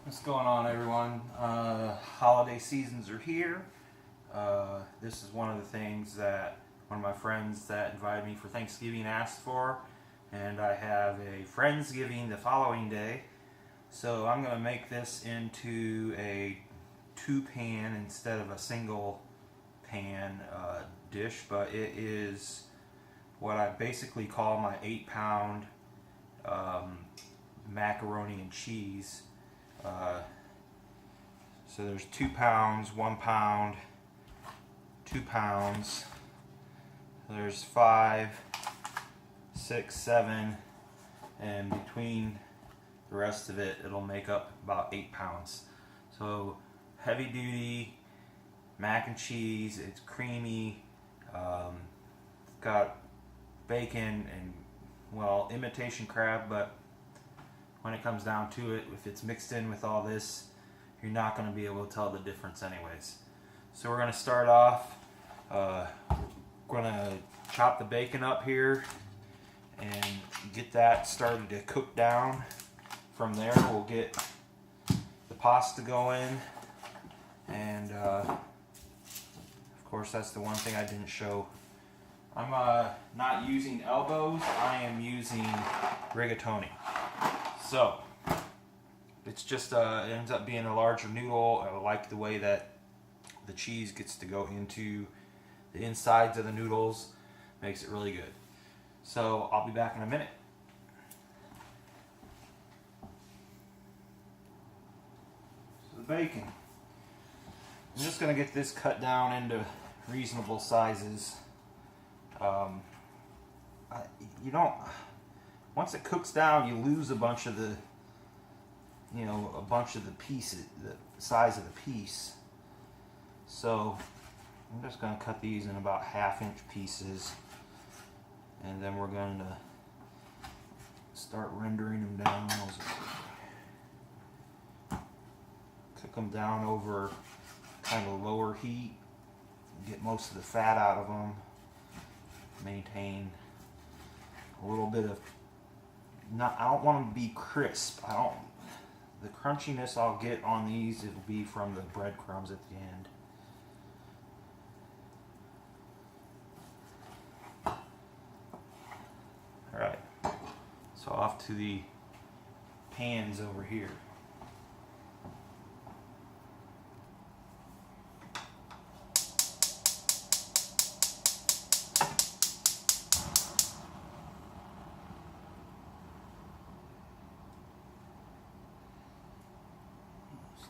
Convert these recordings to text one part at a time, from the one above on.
What's going on, everyone? Holiday seasons are here. This is one of the things that one of my friends that invited me for Thanksgiving asked for, and I have a Friendsgiving the following day. So I'm going to make this into a 2-pan instead of a single pan dish, but it is what I basically call my 8-pound macaroni and cheese. So there's 2 pounds, 1 pound, 2 pounds. There's 5, 6, 7, and between the rest of it, it'll make up about 8 pounds. So heavy duty mac and cheese. It's creamy. Got bacon and, well, imitation crab, but when it comes down to it, if it's mixed in with all this, you're not going to be able to tell the difference anyways. So we're going to start off, we're going to chop the bacon up here and get that started to cook down. From there we'll get the pasta going, and of course that's the one thing I didn't show. I'm not using elbows, I am using rigatoni. So it's just it ends up being a larger noodle. I like the way that the cheese gets to go into the insides of the noodles. Makes it really good. So I'll be back in a minute. So the bacon. I'm just going to get this cut down into reasonable sizes. You don't. Once it cooks down, you lose a bunch of the, pieces, the size of the piece. So I'm just going to cut these in about 1/2-inch pieces, and then we're going to start rendering them down. Cook them down over kind of lower heat, get most of the fat out of them, maintain a little bit of, I don't want them to be crisp. The crunchiness I'll get on these, it'll be from the breadcrumbs at the end. Alright, so off to the pans over here.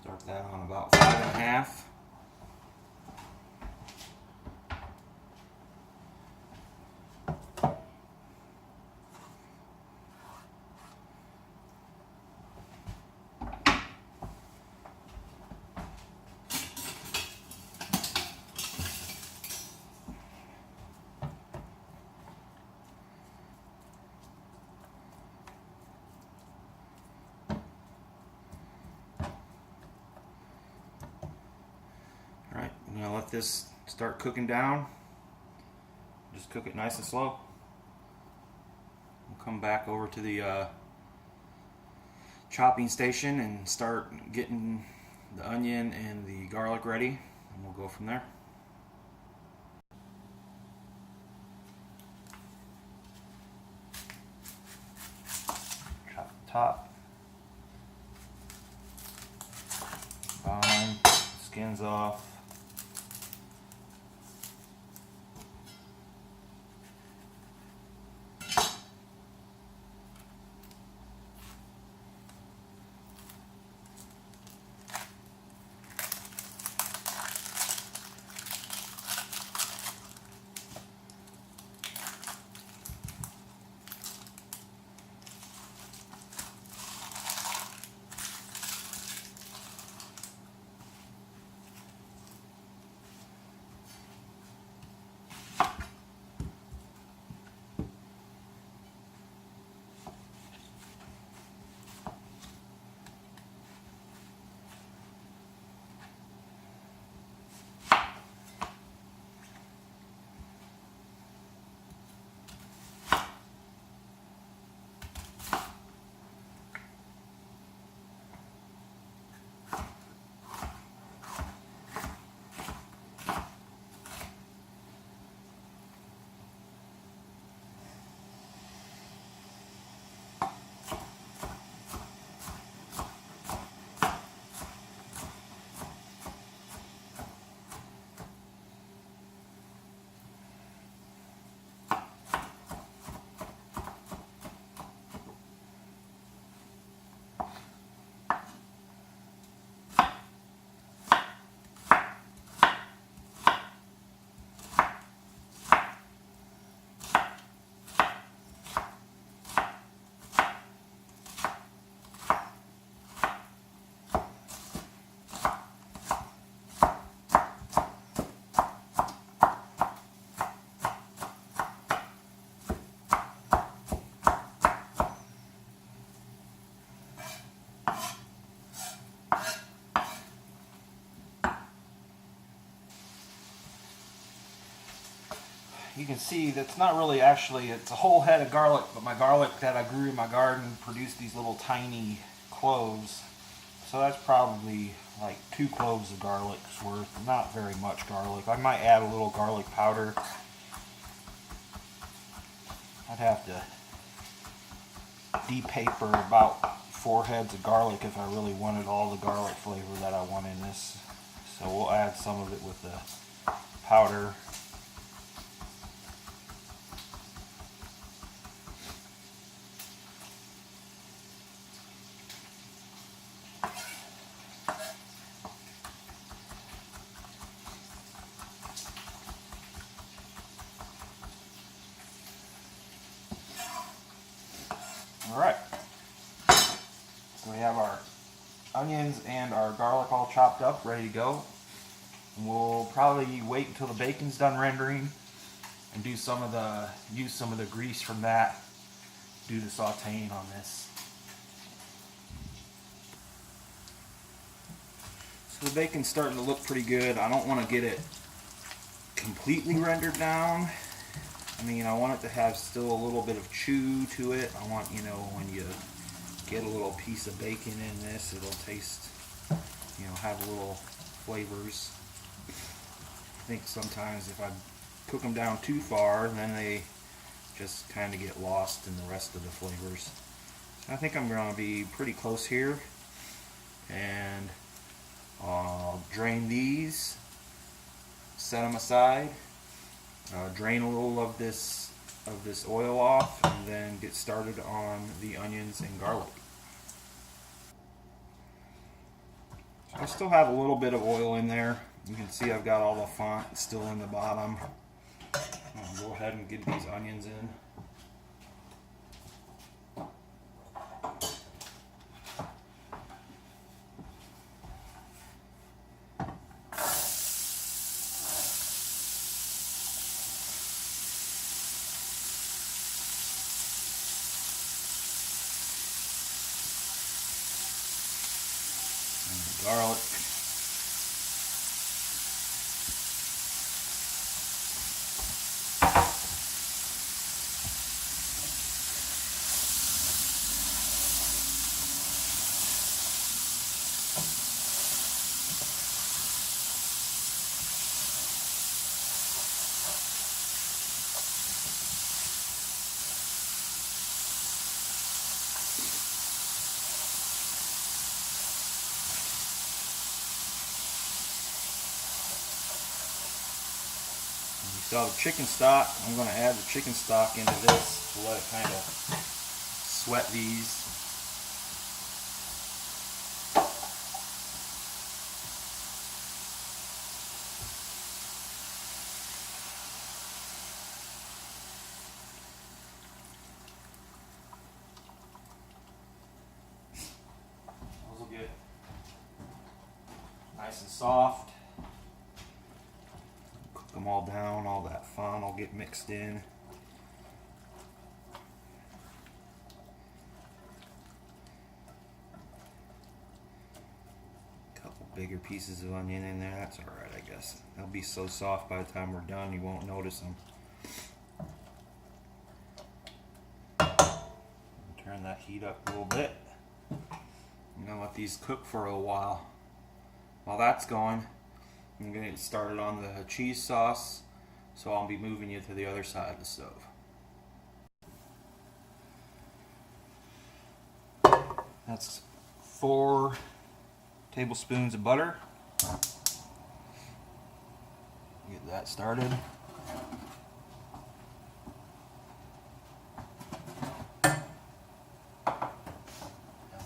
Start that on about 5.5. Alright, I'm going to let this start cooking down. Just cook it nice and slow. We'll come back over to the chopping station and start getting the onion and the garlic ready, and we'll go from there. Chop the top, bottom, skins off. you can see that's not really actually, it's a whole head of garlic, but my garlic that I grew in my garden produced these little tiny cloves. So that's probably like 2 cloves of garlic's worth, not very much garlic. I might add a little garlic powder. I'd have to de-paper about 4 heads of garlic if I really wanted all the garlic flavor that I want in this. So we'll add some of it with the powder. Alright, so we have our onions and our garlic all chopped up, ready to go. And we'll probably wait until the bacon's done rendering and use some of the grease from that, do the sauteing on this. So the bacon's starting to look pretty good. I don't want to get it completely rendered down. I mean, I want it to have still a little bit of chew to it. I want, you know, when you get a little piece of bacon in this, it'll taste, you know, have little flavors. I think sometimes if I cook them down too far, then they just kind of get lost in the rest of the flavors. So I think I'm going to be pretty close here. And I'll drain these, set them aside. Drain a little of this oil off, and then get started on the onions and garlic. So I still have a little bit of oil in there. You can see I've got all the font still in the bottom. I'll go ahead and get these onions in. Garlic. So the chicken stock, I'm going to add the chicken stock into this to let it kind of sweat these. Those will get nice and soft. Them all down, all that fun will get mixed in. Couple bigger pieces of onion in there, that's alright, I guess. They'll be so soft by the time we're done you won't notice them. Turn that heat up a little bit. I'm gonna let these cook for a while. While that's going, I'm going to get started on the cheese sauce, so I'll be moving you to the other side of the stove. That's 4 tablespoons of butter. Get that started. As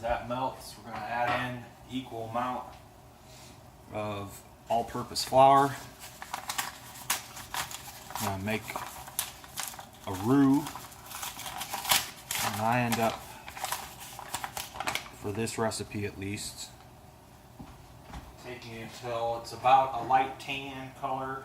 that melts, we're going to add in equal amount of all-purpose flour. I'm going to make a roux, and I end up, for this recipe at least, taking it until it's about a light tan color.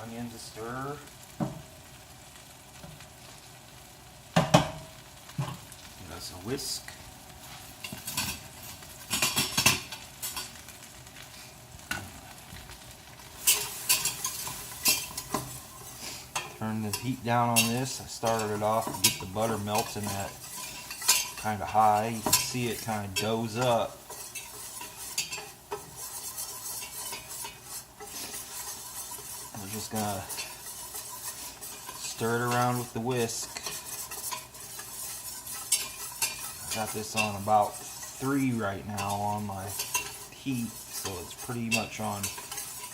onions a stir. Give us a whisk. Turn the heat down on this. I started it off to get the butter melting at kind of high. You can see it kind of douse up. We're just gonna stir it around with the whisk. I got this on about 3 right now on my heat, so it's pretty much on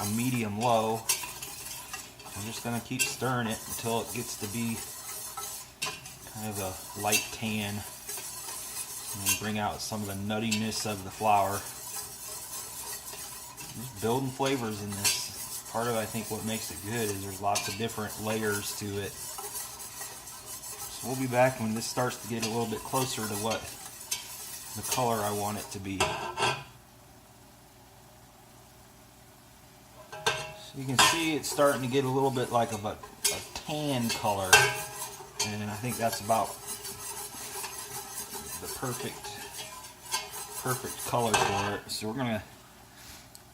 a medium low. I'm just going to keep stirring it until it gets to be kind of a light tan and bring out some of the nuttiness of the flour. Just building flavors in this. Part of, I think, what makes it good is there's lots of different layers to it. So we'll be back when this starts to get a little bit closer to what the color I want it to be. You can see it's starting to get a little bit like of a tan color, and I think that's about the perfect color for it. So we're going to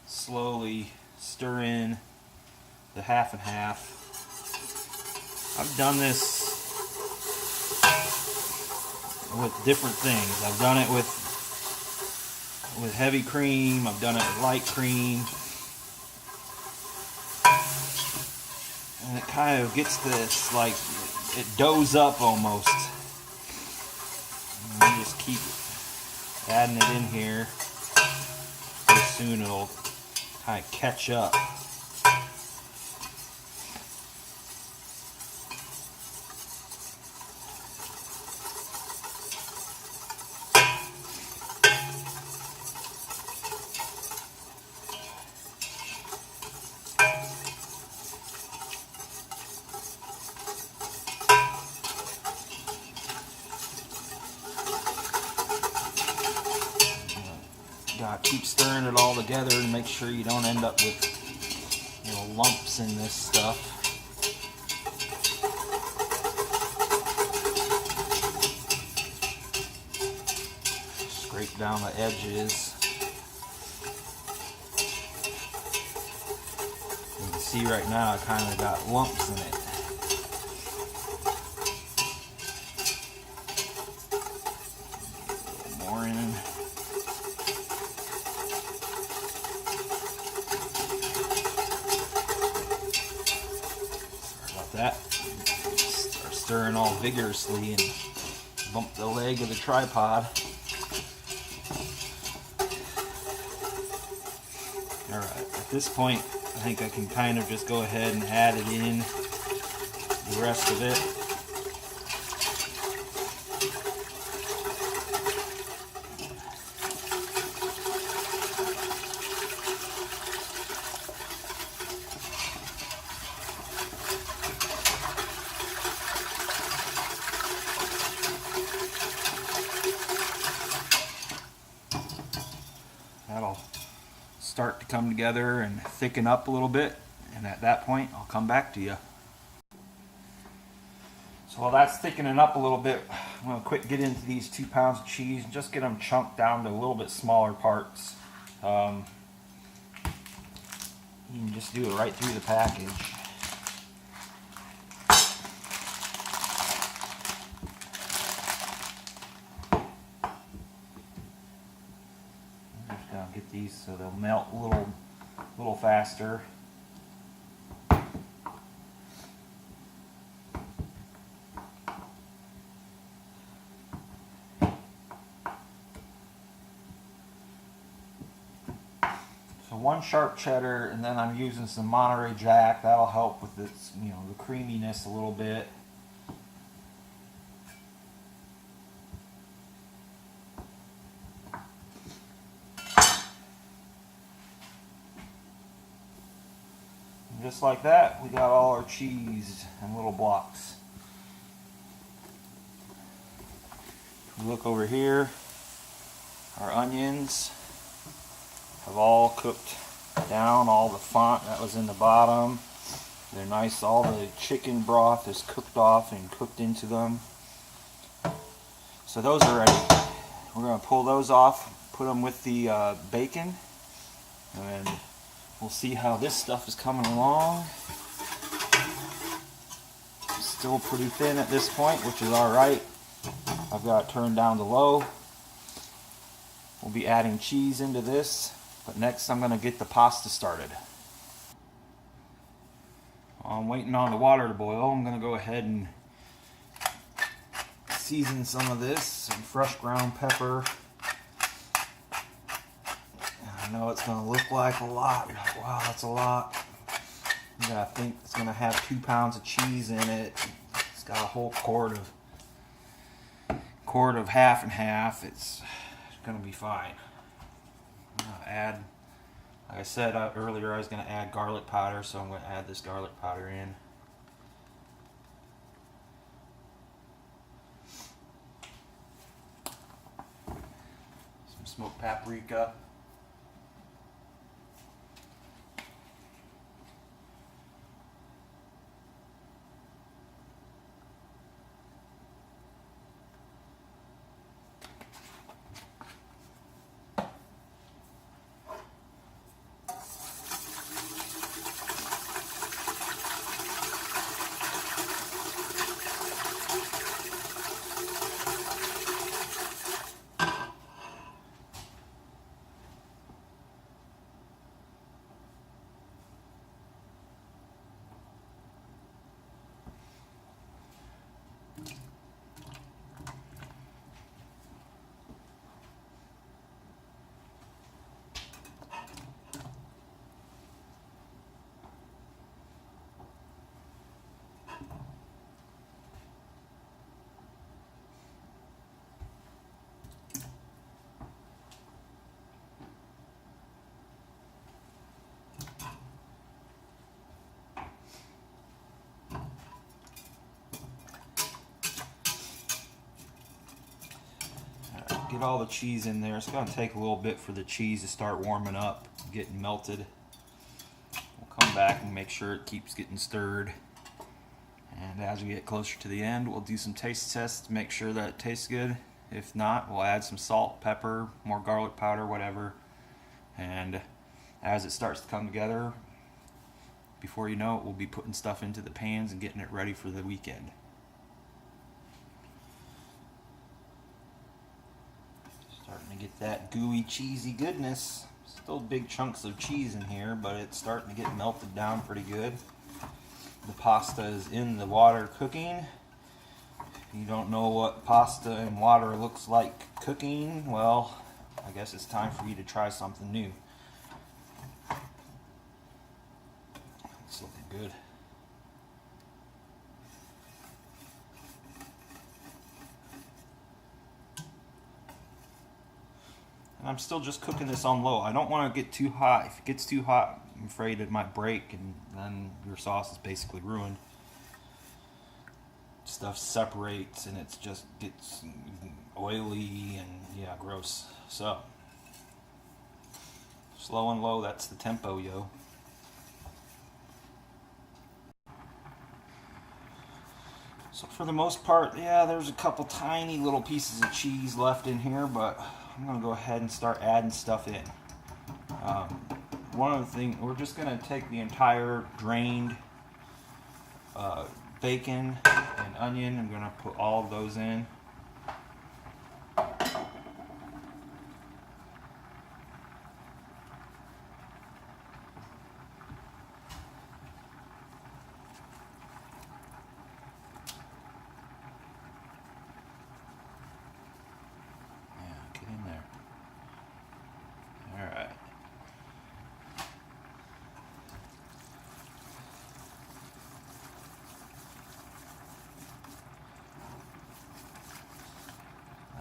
slowly stir in the half and half. I've done this with different things. I've done it with heavy cream, I've done it with light cream. And it kind of gets this, like, it doughs up almost. And we just keep adding it in here. Pretty soon it'll kind of catch up. Keep stirring it all together and make sure you don't end up with, you know, lumps in this stuff. Scrape down the edges. You can see right now I kind of got lumps in it. A little more in. That. Start stirring all vigorously and bump the leg of the tripod. Alright, at this point I think I can kind of just go ahead and add it in, the rest of it. That'll start to come together and thicken up a little bit, and at that point I'll come back to you. So while that's thickening up a little bit, I'm going to get into these 2 pounds of cheese and just get them chunked down to a little bit smaller parts. You can just do it right through the package. Get these so they'll melt a little faster. So 1 sharp cheddar, and then I'm using some Monterey Jack. That'll help with this, you know, the creaminess a little bit. Just like that, we got all our cheese in little blocks. Look over here, our onions have all cooked down, all the font that was in the bottom. They're nice, all the chicken broth is cooked off and cooked into them. So those are ready. We're going to pull those off, put them with the bacon, and we'll see how this stuff is coming along. It's still pretty thin at this point, which is alright. I've got it turned down to low. We'll be adding cheese into this, but next I'm going to get the pasta started. I'm waiting on the water to boil. I'm going to go ahead and season some of this, some fresh ground pepper. I know it's going to look like a lot. Wow, that's a lot. I think it's going to have 2 pounds of cheese in it. It's got a whole quart of half and half. It's going to be fine. I'm going to add, like I said earlier, I was going to add garlic powder, so I'm going to add this garlic powder in. Some smoked paprika. Get all the cheese in there. It's going to take a little bit for the cheese to start warming up, getting melted. We'll come back and make sure it keeps getting stirred. And as we get closer to the end, we'll do some taste tests to make sure that it tastes good. If not, we'll add some salt, pepper, more garlic powder, whatever. And as it starts to come together, before you know it, we'll be putting stuff into the pans and getting it ready for the weekend. Starting to get that gooey, cheesy goodness. Still big chunks of cheese in here, but it's starting to get melted down pretty good. The pasta is in the water cooking. If you don't know what pasta in water looks like cooking, well, I guess it's time for you to try something new. It's looking good. And I'm still just cooking this on low. I don't want to get too hot. If it gets too hot, I'm afraid it might break and then your sauce is basically ruined. Stuff separates and it just gets oily and yeah, gross. So, slow and low, that's the tempo, yo. So for the most part, yeah, there's a couple tiny little pieces of cheese left in here, but I'm going to go ahead and start adding stuff in. One of the things, we're just going to take the entire drained bacon and onion. I'm going to put all of those in.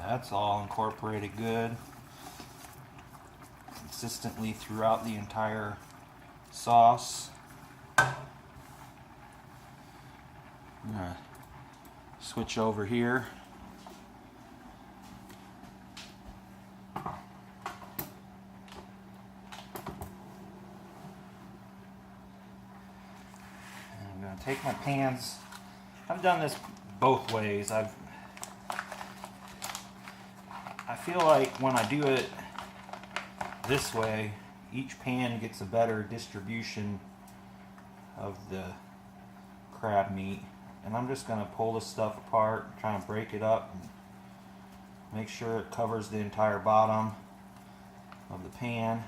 That's all incorporated good, consistently throughout the entire sauce. I'm gonna switch over here. gonna take my pans. I've done this both ways. I feel like when I do it this way, each pan gets a better distribution of the crab meat. And I'm just gonna pull this stuff apart, try and break it up, and make sure it covers the entire bottom of the pan.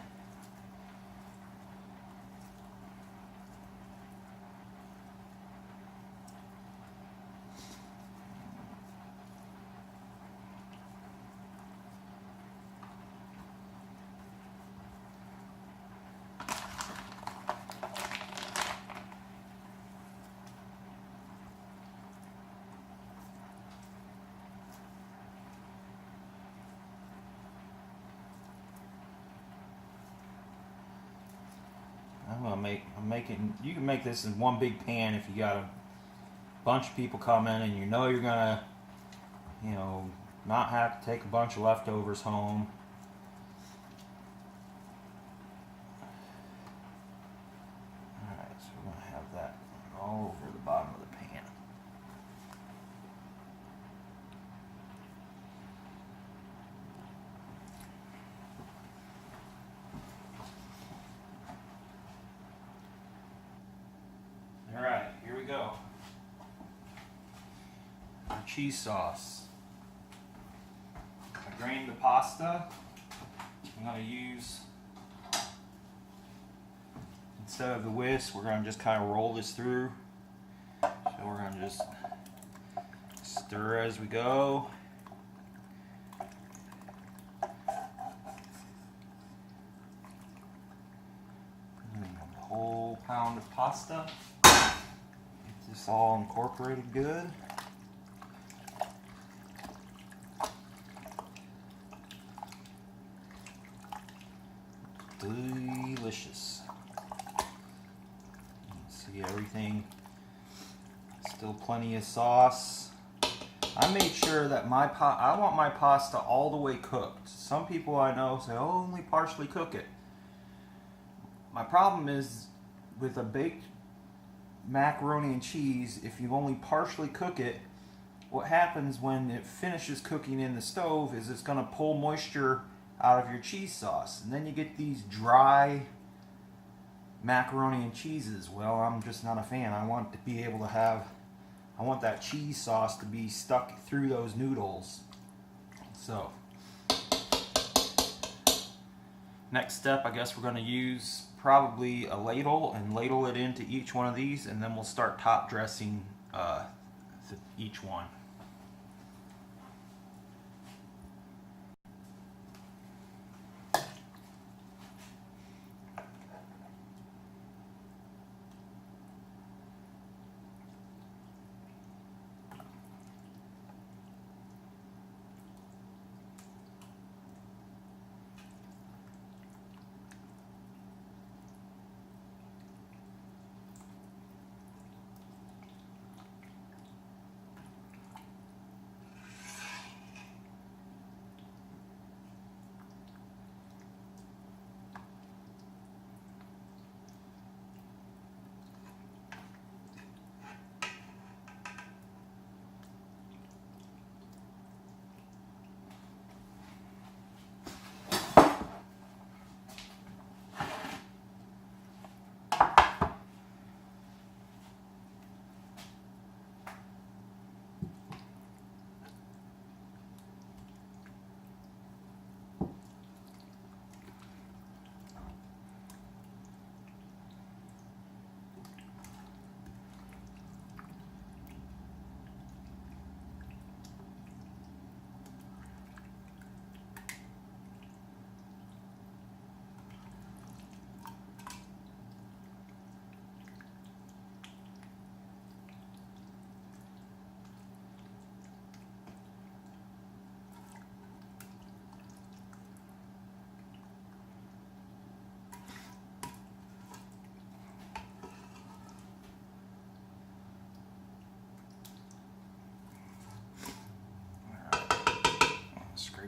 You can make this in one big pan if you got a bunch of people coming and you know you're gonna, not have to take a bunch of leftovers home. Alright, so we're gonna have that all over the bottom of the pan. Alright, here we go. Our cheese sauce. I drained the pasta. I'm going to use, instead of the whisk, we're going to just kind of roll this through. So we're going to just stir as we go. A whole pound of pasta. Get this all incorporated good. Delicious. See everything, still plenty of sauce. I made sure that I want my pasta all the way cooked. Some people I know say, oh, only partially cook it. My problem is with a baked macaroni and cheese, if you only partially cook it, what happens when it finishes cooking in the stove is it's going to pull moisture out of your cheese sauce, and then you get these dry macaroni and cheeses. Well, I'm just not a fan. I want to be able to have, I want that cheese sauce to be stuck through those noodles. So, next step, I guess we're going to use probably a ladle and ladle it into each one of these, and then we'll start top dressing each one.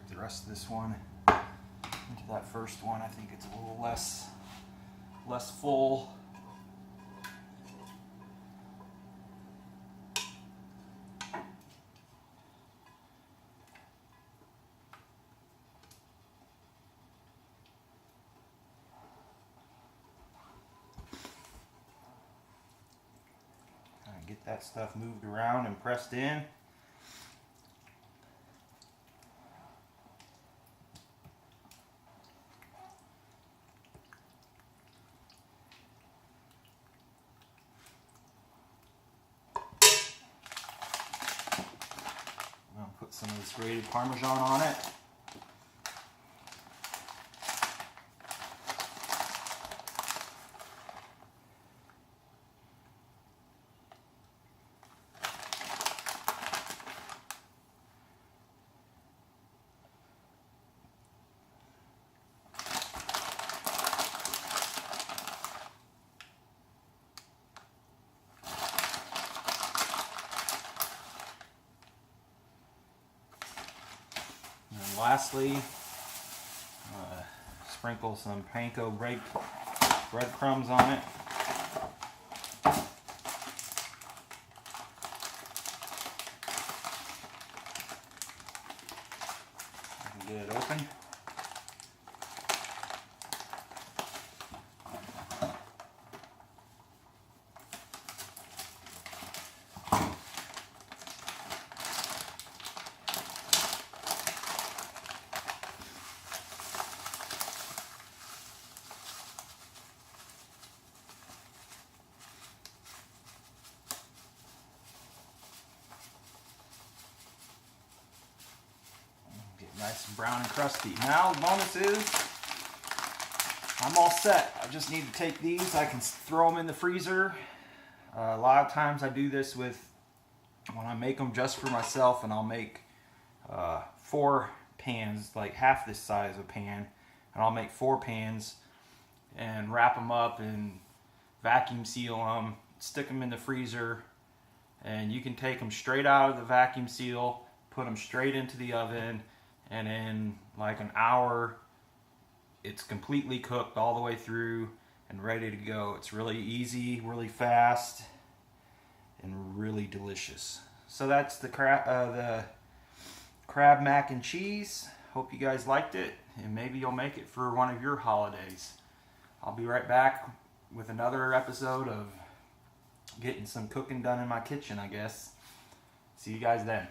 The rest of this one into that first one. I think it's a little less full. that stuff moved around and pressed in. I'll put some of this grated Parmesan on it. And lastly, sprinkle some panko breadcrumbs on it. Get it open. Nice and brown and crusty. Now the bonus is I'm all set. I just need to take these. I can throw them in the freezer. A lot of times I do this when I make them just for myself, and I'll make 4 pans, like half this size of pan, and I'll make 4 pans and wrap them up and vacuum seal them, stick them in the freezer, and you can take them straight out of the vacuum seal, put them straight into the oven, and in like an hour it's completely cooked all the way through and ready to go. It's really easy, really fast, and really delicious. So that's the crab mac and cheese. Hope you guys liked it, and maybe you'll make it for one of your holidays. I'll be right back with another episode of getting some cooking done in my kitchen, I guess. See you guys then.